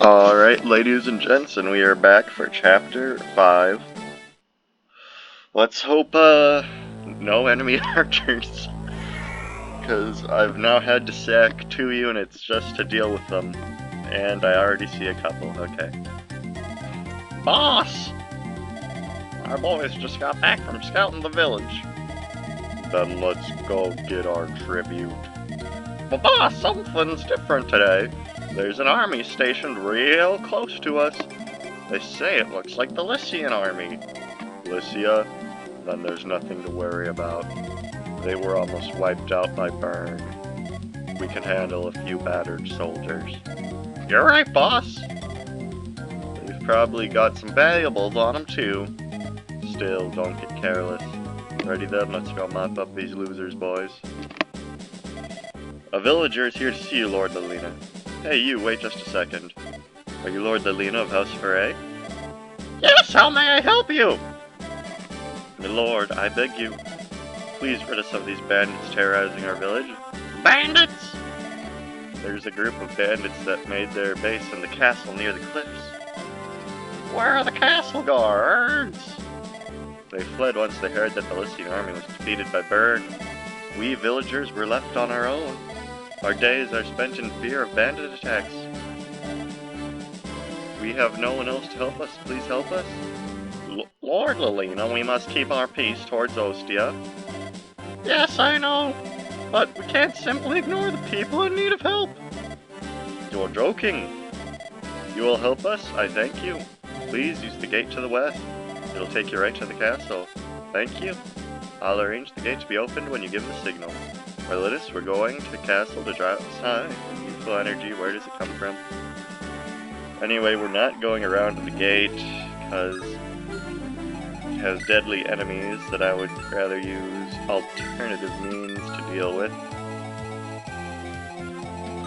Alright, ladies and gents, and we are back for Chapter 5. Let's hope, no enemy archers. Because I've now had to sack 2 units just to deal with them. And I already see a couple, okay. Boss! Our boys just got back from scouting the village. Then let's go get our tribute. But boss, something's different today. There's an army stationed real close to us. They say it looks like the Lycian army. Lycia? Then there's nothing to worry about. They were almost wiped out by burn. We can handle a few battered soldiers. You're right, boss. They've probably got some valuables on them, too. Still, don't get careless. Ready then? Let's go mop up these losers, boys. A villager is here to see you, Lord Lelina. Hey, you, wait just a second. Are you Lord Lelina of House Foray? Yes, how may I help you? My lord, I beg you, please rid us of these bandits terrorizing our village. Bandits? There's a group of bandits that made their base in the castle near the cliffs. Where are the castle guards? They fled once they heard that the Lycian army was defeated by Burn. We villagers were left on our own. Our days are spent in fear of bandit attacks. We have no one else to help us. Please help us. Lord Lelina, we must keep our peace towards Ostia. Yes, I know, but we can't simply ignore the people in need of help. You're joking. You will help us, I thank you. Please use the gate to the west. It'll take you right to the castle. Thank you. I'll arrange the gate to be opened when you give the signal. Arlitis, we're going to the castle to drive outside. Youthful energy, where does it come from? Anyway, we're not going around to the gate, because it has deadly enemies that I would rather use alternative means to deal with.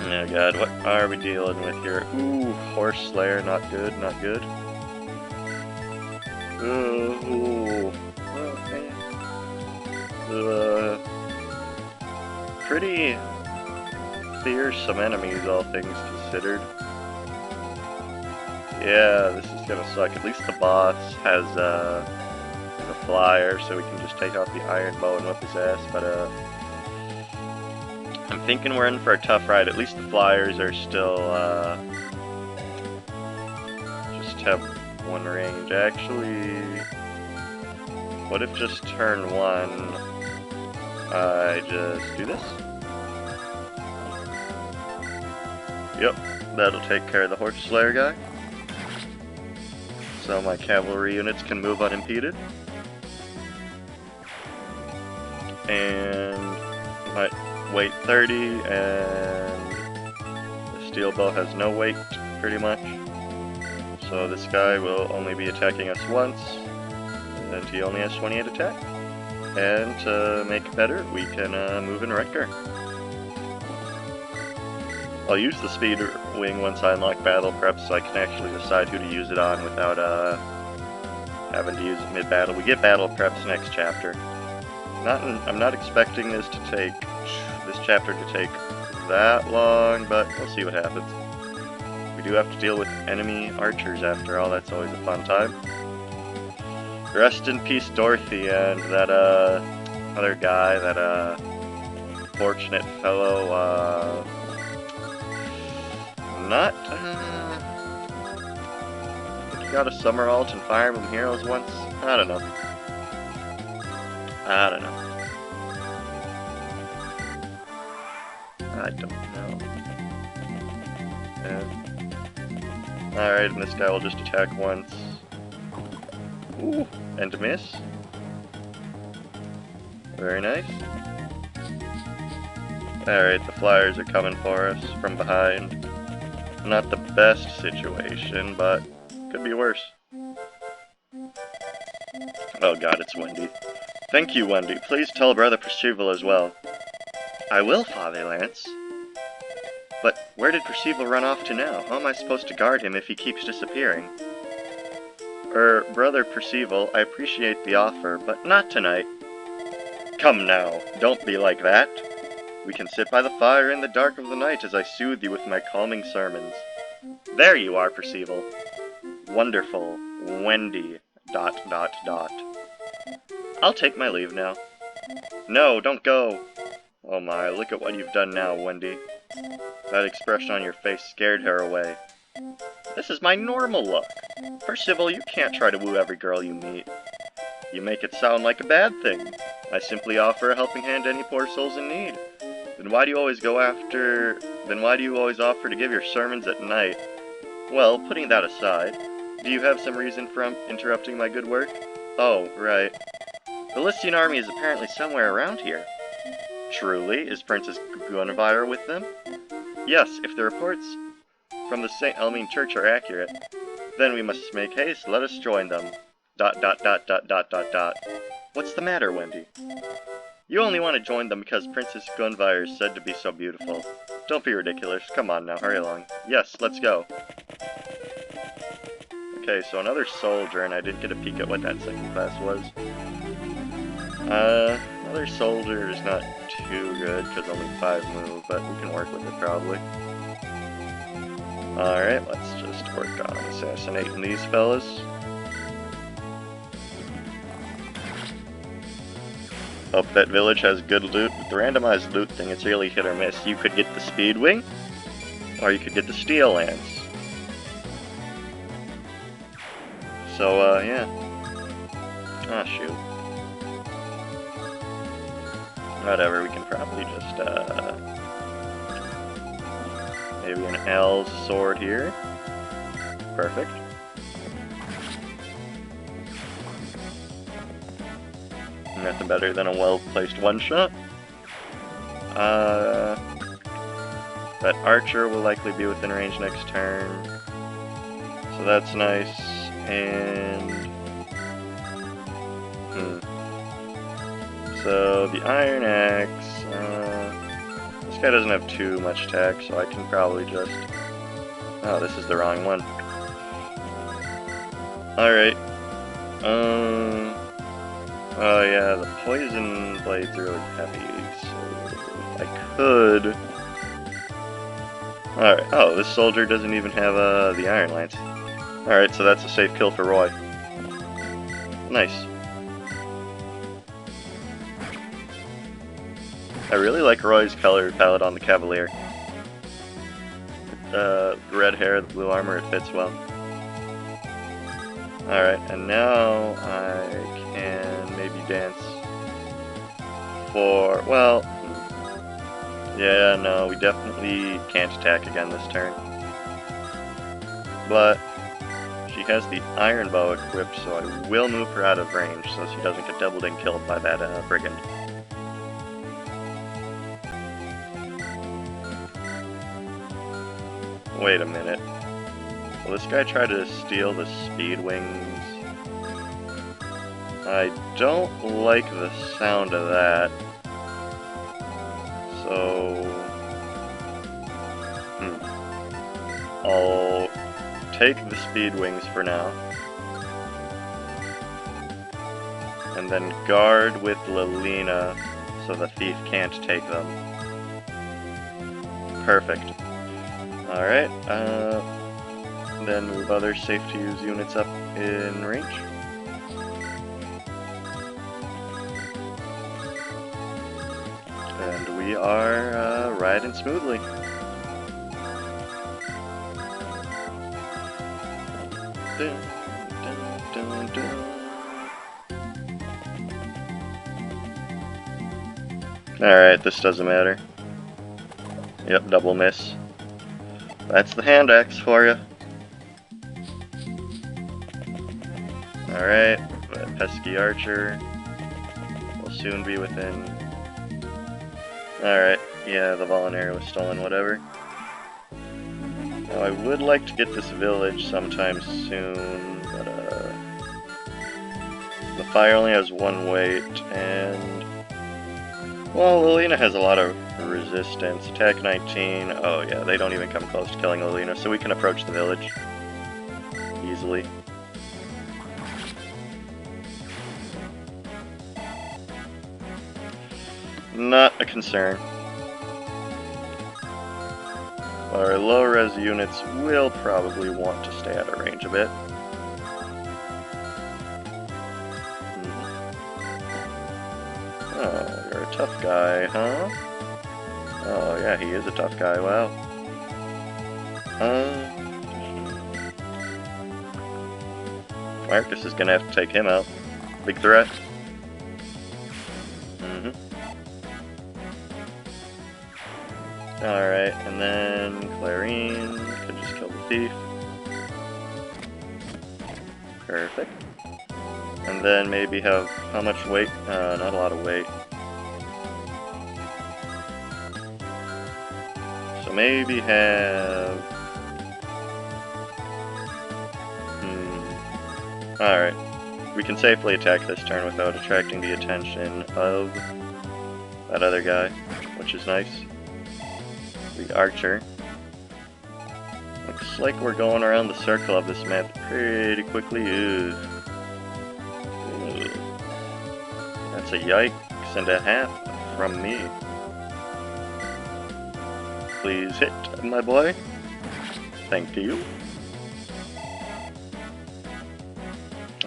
Oh god, what are we dealing with here? Ooh, Horse Slayer, not good, not good. Ooh, okay. Pretty fearsome enemies, all things considered. Yeah, this is gonna suck. At least the boss has a flyer, so we can just take out the iron bow and whip his ass, but I'm thinking we're in for a tough ride. At least the flyers are still, just have one range. Actually, what if just turn 1, I just do this? Yep, that'll take care of the Horse Slayer guy. So my cavalry units can move unimpeded. And my weight 30, and the steel bow has no weight, pretty much. So this guy will only be attacking us once, and he only has 28 attack. And to make it better, we can move in Wrecker. I'll use the speed wing once I unlock battle prep, so I can actually decide who to use it on without having to use it mid-battle. We get battle preps next chapter. I'm not expecting this chapter to take that long, but we'll see what happens. We do have to deal with enemy archers after all. That's always a fun time. Rest in peace, Dorothy, and that other guy, that fortunate fellow. He got a Summer Alt and Fire Emblem Heroes once? I don't know. I don't know. Yeah. Alright, and this guy will just attack once. Ooh, and miss. Very nice. Alright, the flyers are coming for us from behind. Not the best situation, but could be worse. Oh god, it's Wendy. Thank you, Wendy. Please tell Brother Percival as well. I will, Father Lance. But where did Percival run off to now? How am I supposed to guard him if he keeps disappearing? Brother Percival, I appreciate the offer, but not tonight. Come now, don't be like that. We can sit by the fire in the dark of the night as I soothe you with my calming sermons. There you are, Percival. Wonderful. Wendy. ... I'll take my leave now. No, don't go! Oh my, look at what you've done now, Wendy. That expression on your face scared her away. This is my normal look. Percival, you can't try to woo every girl you meet. You make it sound like a bad thing. I simply offer a helping hand to any poor souls in need. Then why do you always offer to give your sermons at night? Well, putting that aside, do you have some reason for interrupting my good work? Oh, right. The Lycian army is apparently somewhere around here. Truly? Is Princess Guinevere with them? Yes, if the reports from the St. Elmine Church are accurate. Then we must make haste. Let us join them. ... What's the matter, Wendy? You only want to join them because Princess Guinevere is said to be so beautiful. Don't be ridiculous. Come on now, hurry along. Yes, let's go. Okay, so another soldier, and I didn't get a peek at what that second class was. Another soldier is not too good, because only 5 move, but we can work with it probably. Alright, let's just work on assassinating these fellas. Hope that village has good loot. With the randomized loot thing, it's really hit or miss. You could get the Speed Wing, or you could get the Steel Lance. So, yeah. Ah, shoot. Whatever, we can probably just, maybe an L's sword here. Perfect. Nothing better than a well-placed one-shot. That archer will likely be within range next turn. So that's nice. And... So, the Iron Axe... this guy doesn't have too much attack, so I can probably just... Oh, this is the wrong one. Alright. Oh yeah, the poison blade's really heavy, so I could... Alright, oh, this soldier doesn't even have the Iron Lance. Alright, so that's a safe kill for Roy. Nice. I really like Roy's color palette on the Cavalier. The red hair, the blue armor, it fits well. Alright, and now I can maybe dance for, well, yeah, no, we definitely can't attack again this turn. But she has the Iron Bow equipped, so I will move her out of range so she doesn't get doubled and killed by that brigand. Wait a minute. Will this guy try to steal the Speed Wings? I don't like the sound of that. So... I'll take the Speed Wings for now. And then guard with Lilina so the thief can't take them. Perfect. Alright, then move other safe-to-use units up in range. And we are riding smoothly. Dun, dun, dun, dun. Alright, this doesn't matter. Yep, double miss. That's the hand axe for you. Alright, that pesky archer will soon be within... Alright, yeah, the Volunteer was stolen, whatever. Now I would like to get this village sometime soon, but the fire only has 1 weight, and... Well, Lilina has a lot of resistance. Attack 19. Oh yeah, they don't even come close to killing Lilina, so we can approach the village easily. Not a concern. Our low-res units will probably want to stay out of range a bit. Oh, you're a tough guy, huh? Oh, yeah, he is a tough guy, wow. Marcus is gonna have to take him out. Big threat. Alright, and then Clarine could just kill the thief. Perfect. And then maybe have how much weight? Not a lot of weight. So maybe have... Alright. We can safely attack this turn without attracting the attention of that other guy, which is nice. The archer. Looks like we're going around the circle of this map pretty quickly. Ooh. That's a yikes and a half from me. Please hit, my boy. Thank you.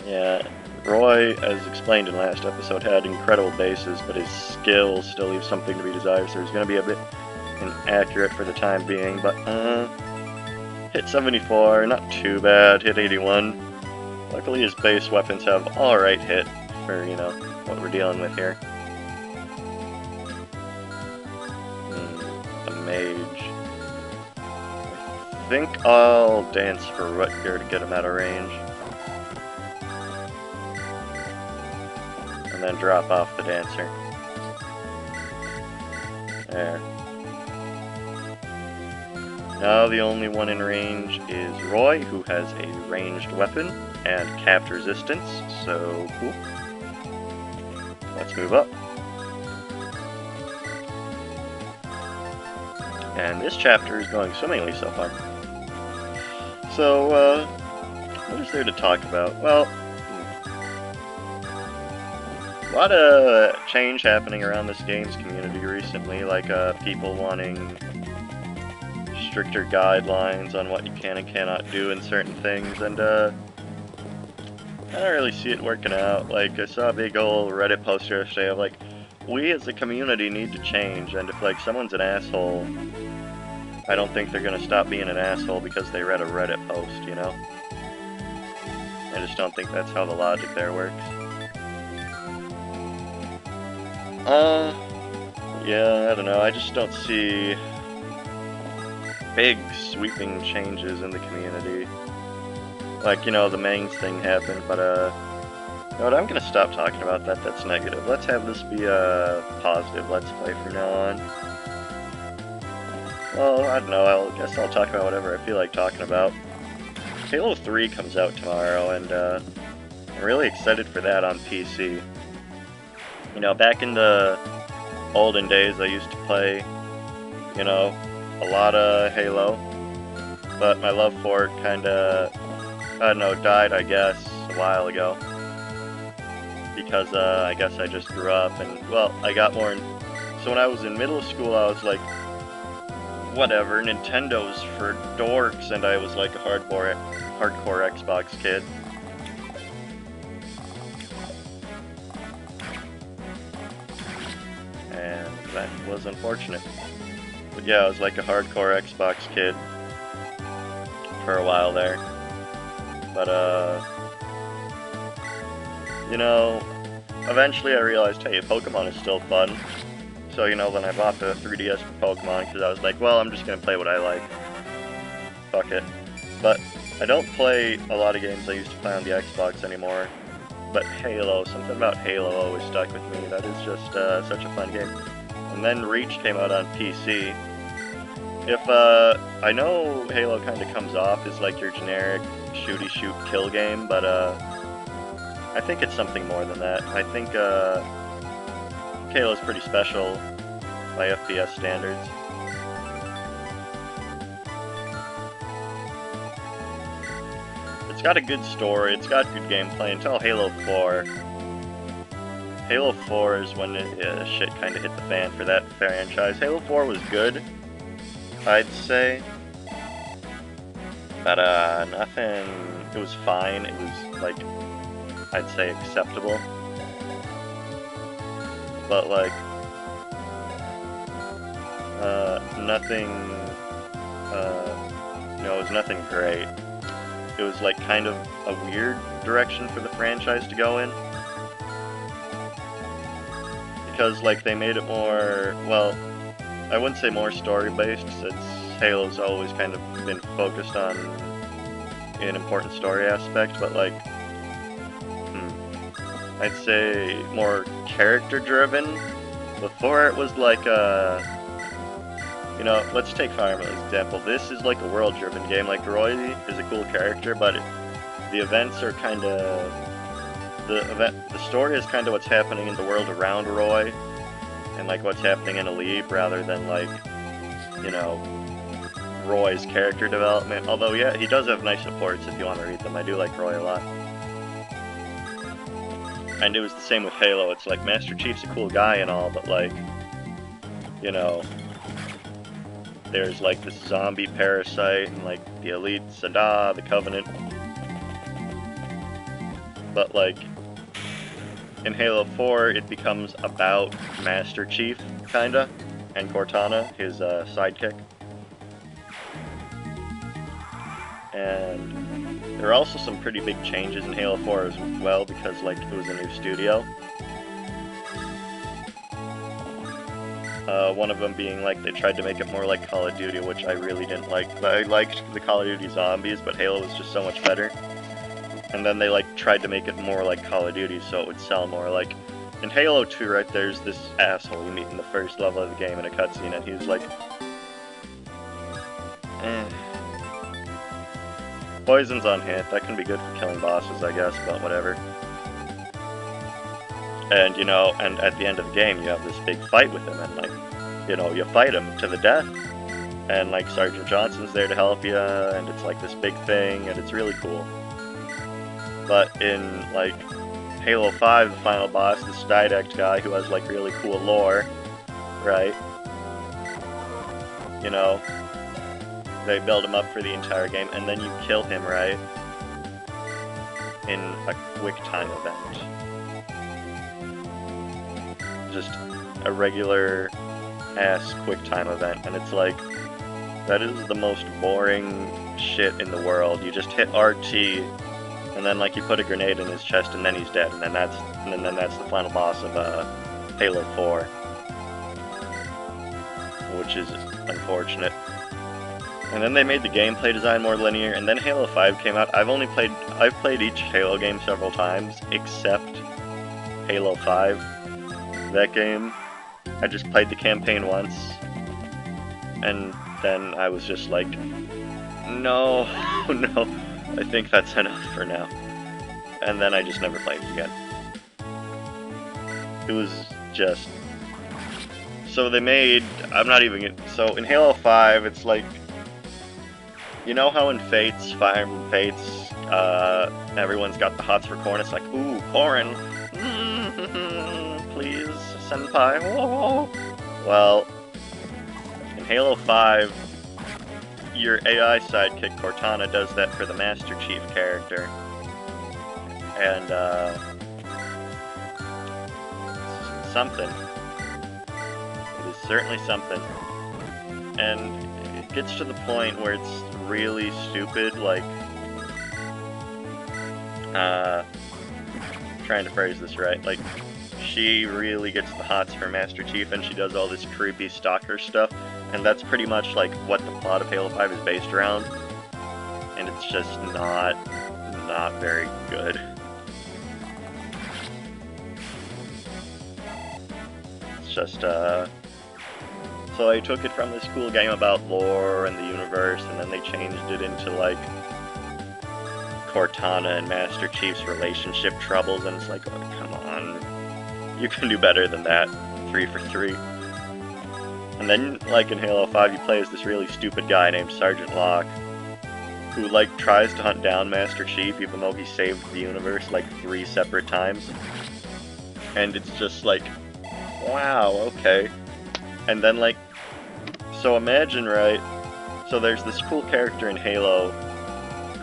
Yeah, Roy, as explained in last episode, had incredible bases, but his skills still leave something to be desired, so he's going to be a bit inaccurate for the time being, but hit 74, not too bad, hit 81. Luckily his base weapons have alright hit for, you know, what we're dealing with here. The mage. I think I'll dance for Rutger to get him out of range. And then drop off the dancer. There. Now the only one in range is Roy, who has a ranged weapon and capped resistance, so cool. Let's move up. And this chapter is going swimmingly so far. So, what is there to talk about? Well, a lot of change happening around this games community recently, like people wanting stricter guidelines on what you can and cannot do in certain things, and I don't really see it working out. Like, I saw a big old Reddit poster yesterday of like, we as a community need to change, and if like someone's an asshole, I don't think they're gonna stop being an asshole because they read a Reddit post, you know? I just don't think that's how the logic there works. Yeah, I don't know, I just don't see big sweeping changes in the community. Like, you know, the Mangs thing happened, but you know what, I'm gonna stop talking about that, that's negative. Let's have this be a positive Let's Play from now on. Well, I don't know, I guess I'll talk about whatever I feel like talking about. Halo 3 comes out tomorrow, and I'm really excited for that on PC. You know, back in the olden days, I used to play, you know, a lot of Halo, but my love for it kinda, I don't know, died, I guess, a while ago. Because, I guess I just grew up, and, well, I got more so when I was in middle school, I was like, whatever, Nintendo's for dorks, and I was like a hardcore Xbox kid. And that was unfortunate. But yeah, I was like a hardcore Xbox kid for a while there. But, you know, eventually I realized, hey, Pokemon is still fun. So, you know, then I bought the 3DS for Pokemon, because I was like, well, I'm just gonna play what I like. Fuck it. But I don't play a lot of games I used to play on the Xbox anymore. But Halo, something about Halo always stuck with me. That is just such a fun game. And then Reach came out on PC. If, I know Halo kind of comes off as like your generic shooty shoot kill game, but I think it's something more than that. I think Halo's pretty special by FPS standards. It's got a good story, it's got good gameplay until Halo 4. Halo 4 is when shit kind of hit the fan for that franchise. Halo 4 was good, I'd say, But, nothing, it was fine, it was, like, I'd say acceptable. But, like, nothing, it was nothing great. It was, like, kind of a weird direction for the franchise to go in. Because, like, they made it more, well, I wouldn't say more story-based, since Halo's always kind of been focused on an important story aspect, but, like, I'd say more character-driven. Before it was like let's take Fire Emblem as an example. This is like a world-driven game. Like, Roy is a cool character, but the events are kind of... The story is kind of what's happening in the world around Roy, and like what's happening in Elite, rather than like, Roy's character development. Although, yeah, he does have nice supports if you want to read them. I do like Roy a lot. And it was the same with Halo. It's like, Master Chief's a cool guy and all, but like, there's like this zombie parasite, and like the Elite, Sada, the Covenant. But like, in Halo 4, it becomes about Master Chief, kinda, and Cortana, his sidekick. And there are also some pretty big changes in Halo 4 as well, because like, it was a new studio. One of them being like, they tried to make it more like Call of Duty, which I really didn't like. I liked the Call of Duty Zombies, but Halo was just so much better. And then they like tried to make it more like Call of Duty so it would sell more. Like, in Halo 2, right, there's this asshole you meet in the first level of the game in a cutscene, and he's like, Poison's on hit, that can be good for killing bosses, I guess, but whatever. And, and at the end of the game, you have this big fight with him, and, like, you fight him to the death. And, like, Sergeant Johnson's there to help you, and it's, like, this big thing, and it's really cool. But in, like, Halo 5, the final boss, this Didact guy who has, like, really cool lore, right? They build him up for the entire game, and then you kill him, right? In a quick time event. Just a regular ass quick time event, and it's like, that is the most boring shit in the world. You just hit RT, and then like you put a grenade in his chest, and then he's dead, and then that's the final boss of Halo 4, which is unfortunate. And then they made the gameplay design more linear, and then Halo 5 came out. I've played each Halo game several times, except Halo 5. That game, I just played the campaign once, and then I was just like, no, I think that's enough for now. And then I just never played it again. It was just... So they made... So in Halo 5, it's like... You know how in Fates, Fire Emblem Fates, everyone's got the hots for corn? It's like, ooh, Corrin, please, senpai, whoa. Well, in Halo 5, your AI sidekick Cortana does that for the Master Chief character. And, something. It is certainly something. And it gets to the point where it's really stupid, like, trying to phrase this right, like, she really gets the hots for Master Chief, and she does all this creepy stalker stuff, and that's pretty much, like, what the plot of Halo 5 is based around, and it's just not very good. It's just, so I took it from this cool game about lore and the universe, and then they changed it into, like, Cortana and Master Chief's relationship troubles, and it's like, oh, come on. You can do better than that. 3 for 3. And then, like, in Halo 5, you play as this really stupid guy named Sergeant Locke, who, like, tries to hunt down Master Chief, even though he saved the universe, like, 3 separate times. And it's just like, wow, okay. And then, like, so imagine, right, so there's this cool character in Halo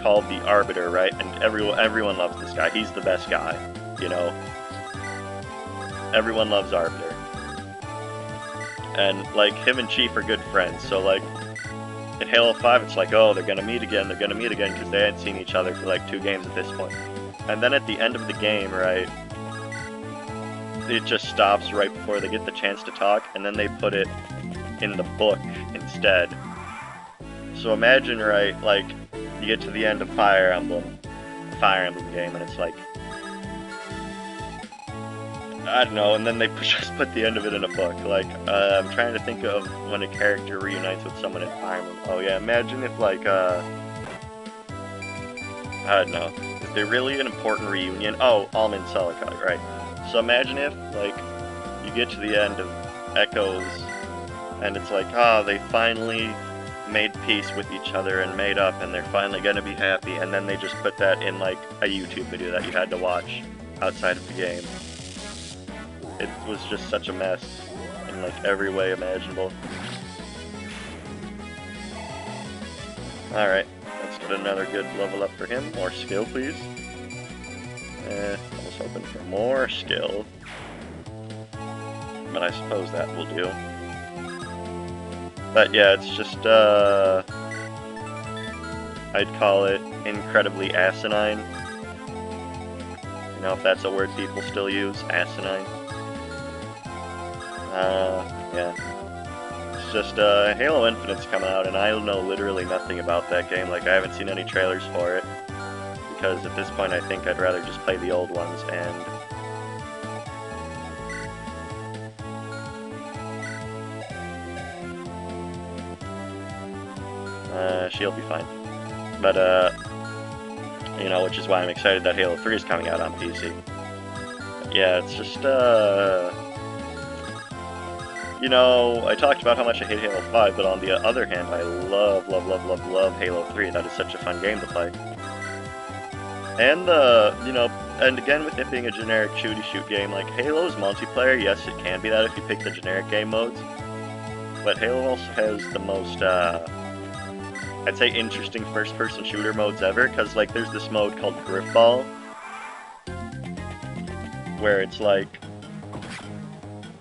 called the Arbiter, right? And everyone loves this guy. He's the best guy, you know? Everyone loves Arbiter. And, like, him and Chief are good friends, so, like, in Halo 5, it's like, oh, they're gonna meet again, because they hadn't seen each other for, like, 2 games at this point. And then at the end of the game, right, it just stops right before they get the chance to talk, and then they put it in the book instead. So imagine, right, like, you get to the end of Fire Emblem game, and it's like, I don't know, and then they just put the end of it in a book. Like, I'm trying to think of when a character reunites with someone in Fire Emblem. Oh yeah, imagine if, like, I don't know, is there really an important reunion? Oh, Almond Celicog, right. So imagine if, like, you get to the end of Echoes, and it's like, ah, they finally made peace with each other and made up, and they're finally gonna be happy, and then they just put that in, like, a YouTube video that you had to watch outside of the game. It was just such a mess in, like, every way imaginable. Alright, let's get another good level up for him. More skill, please. I was hoping for more skill, but I suppose that will do. But yeah, it's just, I'd call it incredibly asinine. You know, if that's a word people still use, asinine. Yeah. It's just, Halo Infinite's come out, and I know literally nothing about that game. Like, I haven't seen any trailers for it, because at this point I think I'd rather just play the old ones, and she'll be fine. But, you know, which is why I'm excited that Halo 3 is coming out on PC. But yeah, it's just, you know, I talked about how much I hate Halo 5, but on the other hand, I love Halo 3. That is such a fun game to play. And, you know, and again, with it being a generic shooty-shoot game, like, Halo's multiplayer, yes, it can be that if you pick the generic game modes, but Halo also has the most, I'd say interesting first-person shooter modes ever, because, like, there's this mode called Griffball, where it's like,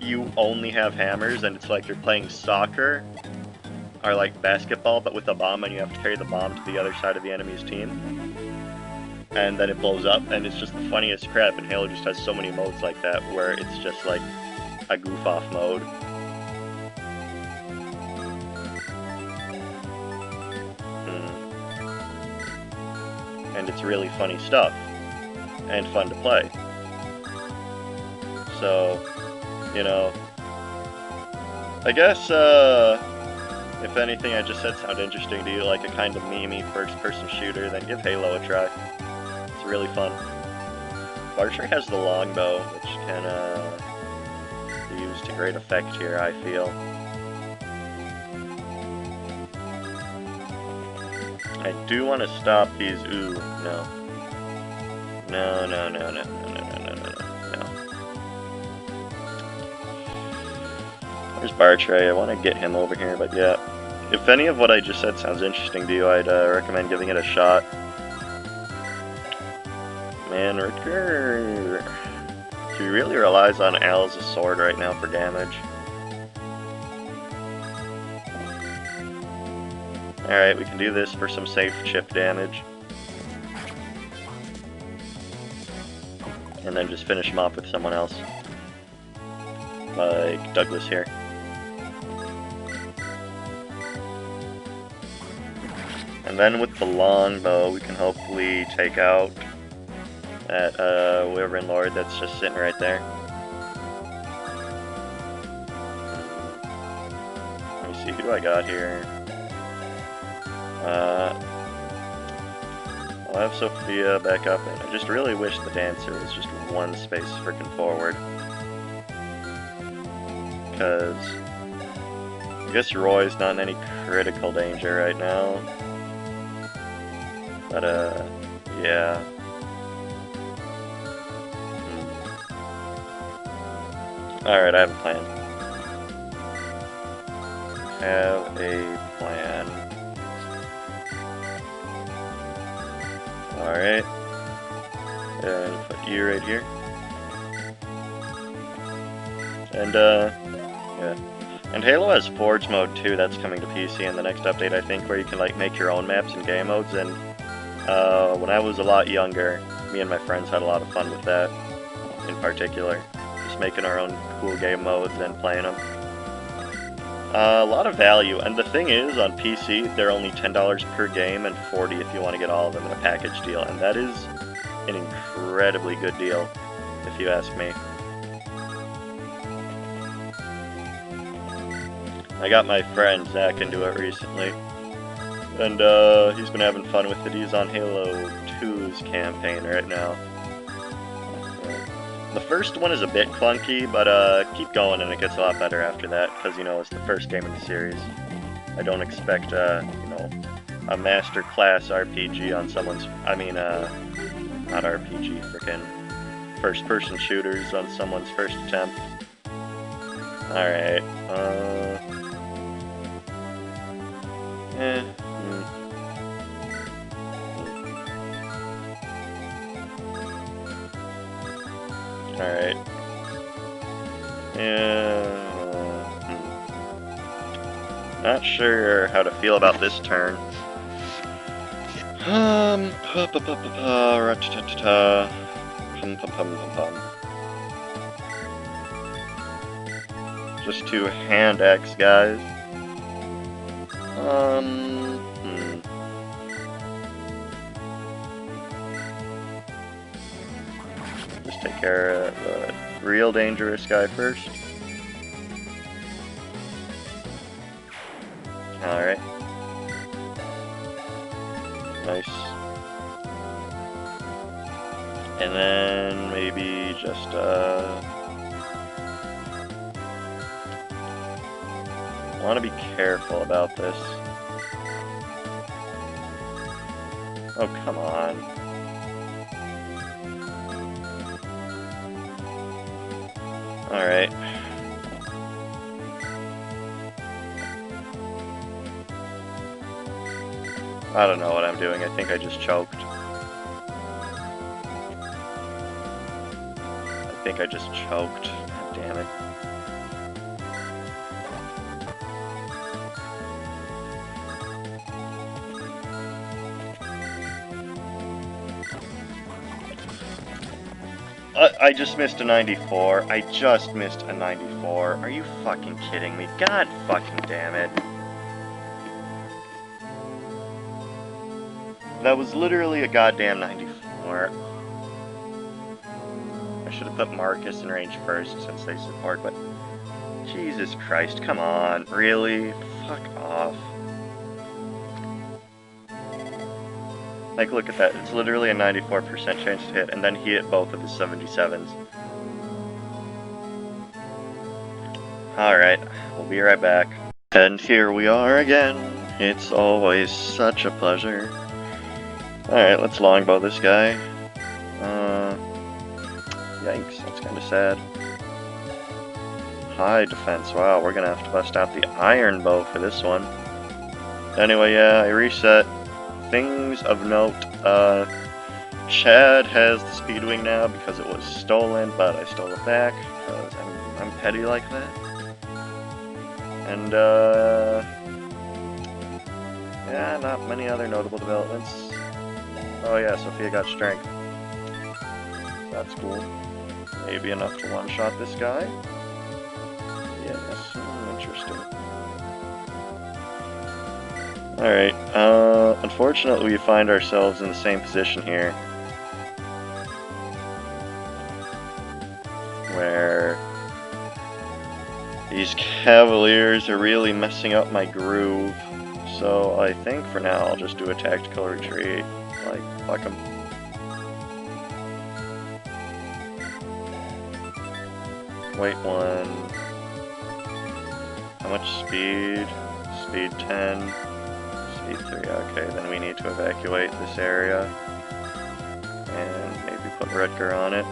you only have hammers, and it's like you're playing soccer, or like basketball, but with a bomb, and you have to carry the bomb to the other side of the enemy's team. And then it blows up, and it's just the funniest crap, and Halo just has so many modes like that, where it's just like a goof-off mode. And it's really funny stuff, and fun to play. So, you know, I guess, if anything I just said sounded interesting to you, like a kind of meme-y first-person shooter, then give Halo a try. It's really fun. Archer has the longbow, which can, be used to great effect here, I feel. I do want to stop these, ooh, no. No. There's Bartray, I want to get him over here, but yeah. If any of what I just said sounds interesting to you, I'd recommend giving it a shot. Man, Ricker, he really relies on Al as a sword right now for damage. Alright, we can do this for some safe chip damage. And then just finish him off with someone else. Like Douglas here. And then with the longbow, we can hopefully take out that Wyvern Lord that's just sitting right there. Let me see, who do I got here? I'll have Sophia back up, and I just really wish the Dancer was just one space freaking forward. Because I guess Roy's not in any critical danger right now. But, yeah. Alright, I have a plan. Alright. And put you right here. And, yeah. And Halo has Forge mode too, that's coming to PC in the next update, I think, where you can, like, make your own maps and game modes, and, when I was a lot younger, me and my friends had a lot of fun with that, in particular. Just making our own cool game modes and playing them. A lot of value, and the thing is, on PC, they're only $10 per game and $40 if you want to get all of them in a package deal, and that is an incredibly good deal, if you ask me. I got my friend Zach into it recently, and he's been having fun with it. He's on Halo 2's campaign right now. The first one is a bit clunky, but keep going and it gets a lot better after that, because, you know, it's the first game in the series. I don't expect, you know, a master class RPG on someone's, I mean, not RPG, frickin' first-person shooters on someone's first attempt. Alright, Alright. Yeah. Not sure how to feel about this turn. Just 2 hand axe guys. Just take care of the real dangerous guy first. Alright. Nice. And then maybe just, I want to be careful about this. Oh, come on. Alright. I don't know what I'm doing. I think I just choked. I think I just choked. God damn it. I just missed a 94. I just missed a 94. Are you fucking kidding me? God fucking damn it. That was literally a goddamn 94. I should have put Marcus in range first since they support, but Jesus Christ, come on. Really? Fuck off. Like, look at that. It's literally a 94% chance to hit, and then he hit both of his 77s. Alright, we'll be right back. And here we are again. It's always such a pleasure. Alright, let's longbow this guy. Yikes, that's kinda sad. High defense, wow, we're gonna have to bust out the iron bow for this one. Anyway, yeah, I reset. Things of note, Chad has the Speedwing now because it was stolen, but I stole it back, because I'm petty like that. And, yeah, not many other notable developments. Oh yeah, Sophia got strength. That's cool. Maybe enough to one-shot this guy. Yes, interesting. Alright, unfortunately we find ourselves in the same position here. Where these Cavaliers are really messing up my groove. So I think for now I'll just do a tactical retreat. Like, fuck them. Wait, 1. How much speed? Speed 10. Speed 3. Okay, then we need to evacuate this area. And maybe put Rutger on it.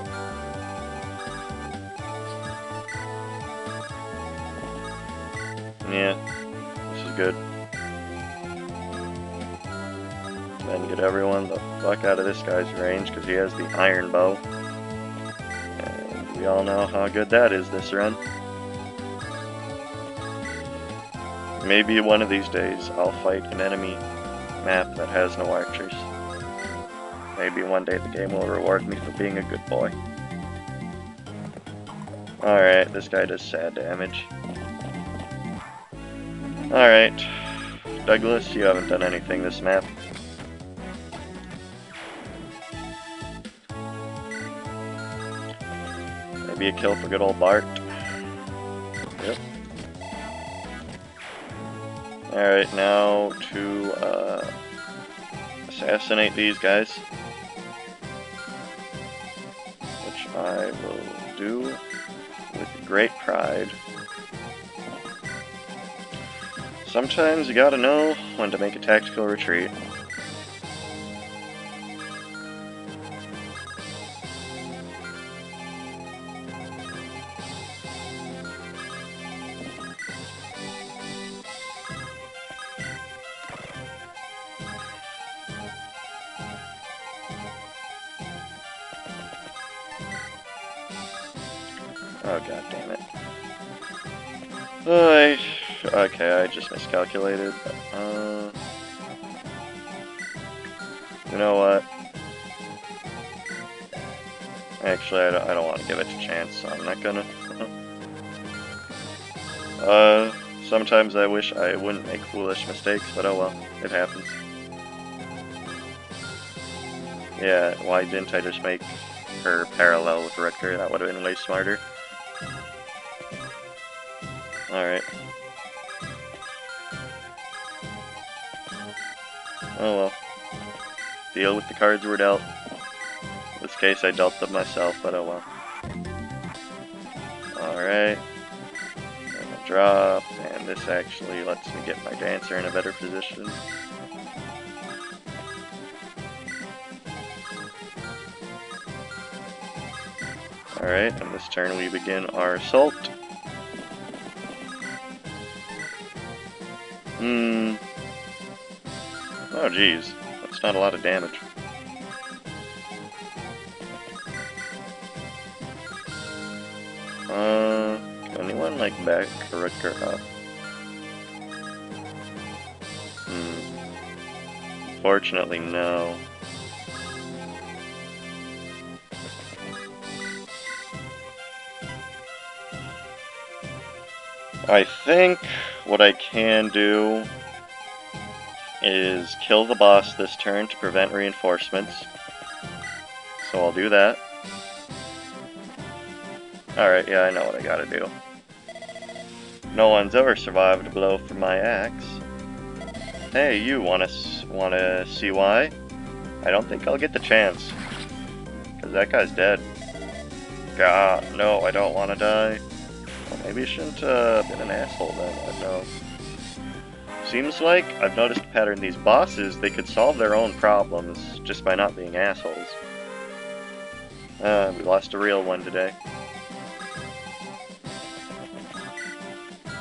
Yeah, this is good. then get everyone the fuck out of this guy's range because he has the iron bow. And we all know how good that is this run. Maybe one of these days I'll fight an enemy map that has no archers. Maybe one day the game will reward me for being a good boy. Alright, this guy does sad damage. Alright, Douglas, you haven't done anything this map. Maybe a kill for good old Bart. Yep. Alright, now to assassinate these guys. Which I will do with great pride. Sometimes you gotta know when to make a tactical retreat. Oh, god damn it. Okay, I just miscalculated. You know what? Actually, I don't want to give it a chance, so I'm not gonna. Sometimes I wish I wouldn't make foolish mistakes, but oh well, it happens. Yeah, why didn't I just make her parallel with Richter? That would have been way smarter. Alright. Oh well. Deal with the cards we're dealt. In this case I dealt them myself, but oh well. Alright. And a drop, and this actually lets me get my dancer in a better position. Alright, and this turn we begin our assault. Oh geez, that's not a lot of damage. Can anyone like back Richter up? Fortunately, no. I think what I can do is kill the boss this turn to prevent reinforcements. So I'll do that. Alright, yeah, I know what I gotta do. No one's ever survived a blow from my axe. Hey, you wanna see why? I don't think I'll get the chance. Cause that guy's dead. God, no, I don't wanna die. Well, maybe I shouldn't have been an asshole then, I don't know. Seems like I've noticed a pattern. These bosses, they could solve their own problems just by not being assholes. We lost a real one today.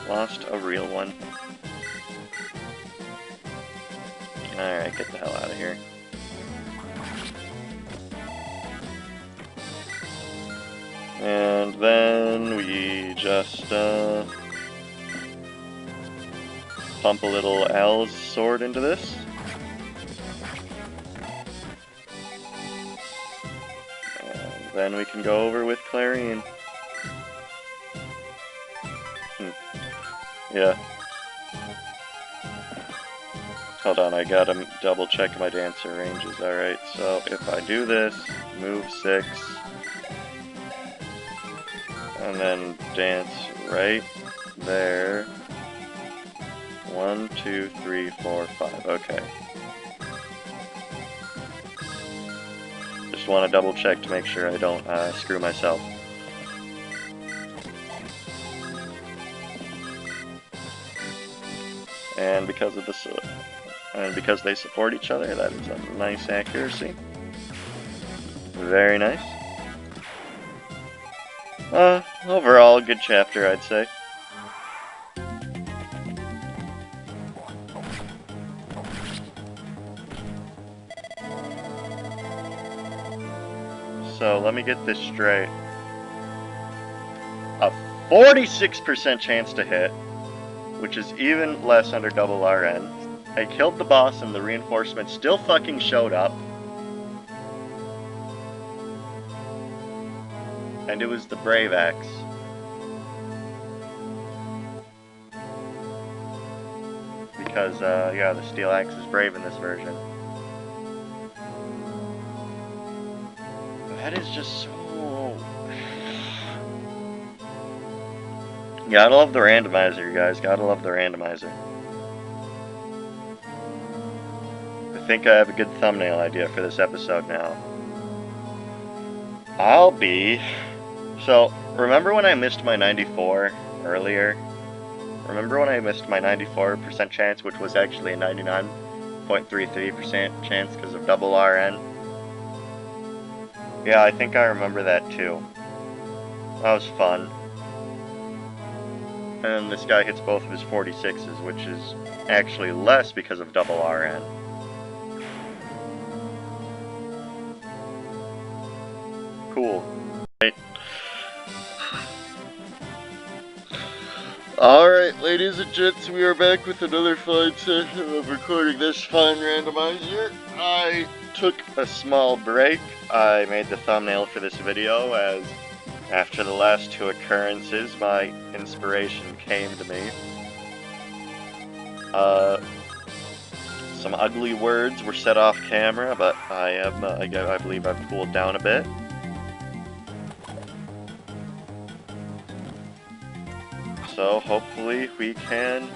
Lost a real one. Alright, get the hell out of here. And then we just, pump a little Al's sword into this. And then we can go over with Clarine. Yeah. Hold on, I gotta double check my dancer ranges. Alright, so if I do this, move 6, and then dance right there. 1, 2, 3, 4, 5. Okay. Just want to double check to make sure I don't screw myself. And because of this, and because they support each other, that is a nice accuracy. Very nice. Overall, good chapter, I'd say. So let me get this straight. A 46% chance to hit, which is even less under double RN. I killed the boss and the reinforcements still fucking showed up. And it was the Brave Axe. Because, yeah, the Steel Axe is brave in this version. That is just so... Gotta love the randomizer, guys. Gotta love the randomizer. I think I have a good thumbnail idea for this episode now. I'll be... So, remember when I missed my 94 earlier? Remember when I missed my 94% chance, which was actually a 99.33% chance because of double RN? Yeah, I think I remember that too. That was fun. And this guy hits both of his 46s, which is actually less because of double RN. Cool. Right. Alright, ladies and gents, we are back with another fine session of recording this fine randomizer. I took a small break. I made the thumbnail for this video as after the last two occurrences, my inspiration came to me. Some ugly words were said off camera, but I believe I've cooled down a bit. So hopefully we can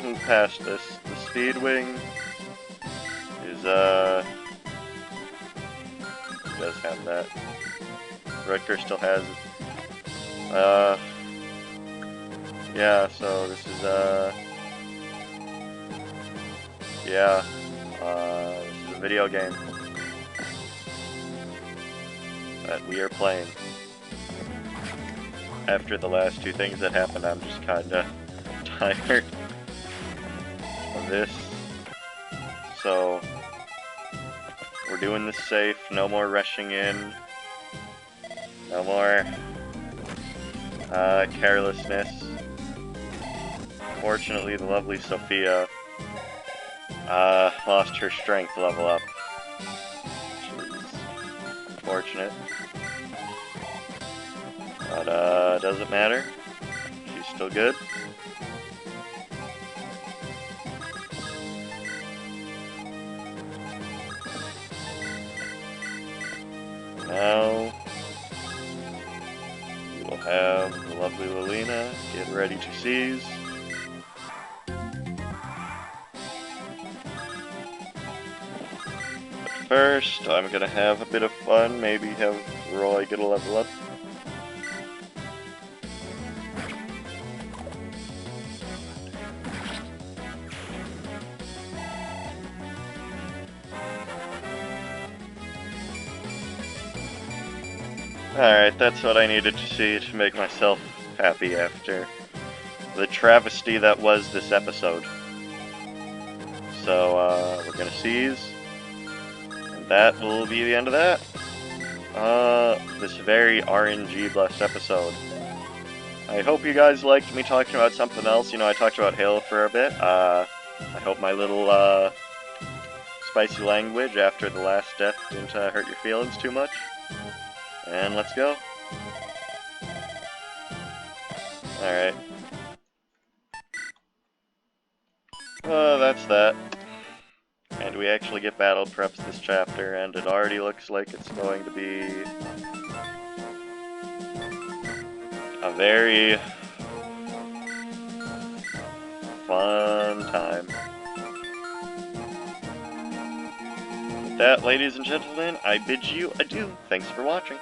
move past this. The speed wing is does have that. Rutger still has it. Yeah, so this is yeah, this is a video game that we are playing. After the last two things that happened, I'm just kinda tired of this. So, we're doing this safe, no more rushing in, no more carelessness. Fortunately, the lovely Sophia lost her strength level up, which is unfortunate. But, doesn't matter. She's still good. Now, we will have the lovely Lilina get ready to seize. But first, I'm gonna have a bit of fun, maybe have Roy get a level up. Alright, that's what I needed to see to make myself happy after the travesty that was this episode. So, we're gonna seize, and that will be the end of that. This very RNG blessed episode. I hope you guys liked me talking about something else. You know, I talked about Halo for a bit. I hope my little, spicy language after the last death didn't hurt your feelings too much. And let's go. Alright. That's that. And we actually get battle preps this chapter, and it already looks like it's going to be a very fun time. With that, ladies and gentlemen, I bid you adieu. Thanks for watching.